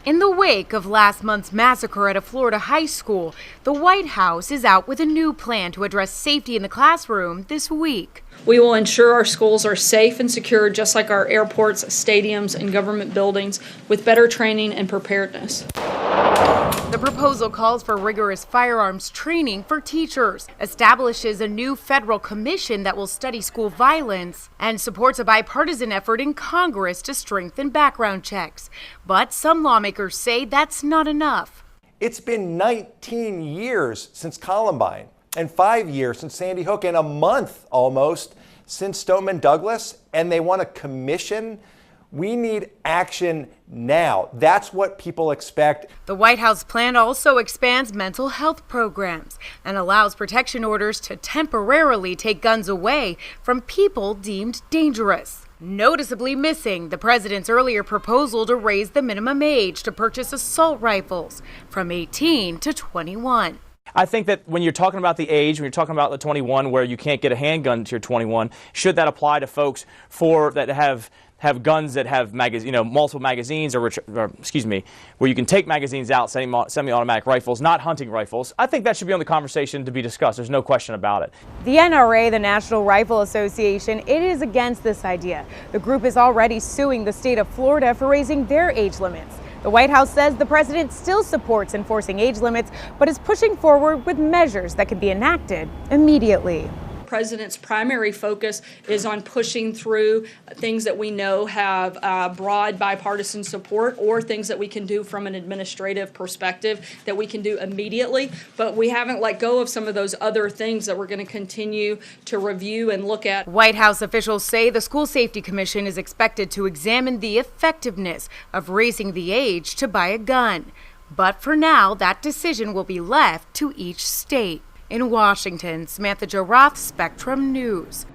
In the wake of last month's massacre at a Florida high school, the White House is out with a new plan to address safety in the classroom this week. We will ensure our schools are safe and secure, just like our airports, stadiums, and government buildings, with better training and preparedness. The proposal calls for rigorous firearms training for teachers, establishes a new federal commission that will study school violence, and supports a bipartisan effort in Congress to strengthen background checks. But some lawmakers say that's not enough. It's been 19 years since Columbine, and 5 years since Sandy Hook, and a month almost since Stoneman Douglas, and they want a commission. We need action now. That's what people expect. The White House plan also expands mental health programs and allows protection orders to temporarily take guns away from people deemed dangerous. Noticeably missing the president's earlier proposal to raise the minimum age to purchase assault rifles from 18 to 21. I think that when you're talking about the age, when you're talking about the 21 where you can't get a handgun until you're 21, should that apply to folks that have guns that have multiple magazines, or where you can take magazines out, semi-automatic rifles, not hunting rifles? I think that should be on the conversation to be discussed. There's no question about it. The NRA, the National Rifle Association, it is against this idea. The group is already suing the state of Florida for raising their age limits. The White House says the president still supports enforcing age limits, but is pushing forward with measures that can be enacted immediately. The president's primary focus is on pushing through things that we know have broad bipartisan support, or things that we can do from an administrative perspective that we can do immediately. But we haven't let go of some of those other things that we're going to continue to review and look at. White House officials say the School Safety Commission is expected to examine the effectiveness of raising the age to buy a gun. But for now, that decision will be left to each state. In Washington, Samantha-Jo, Spectrum News.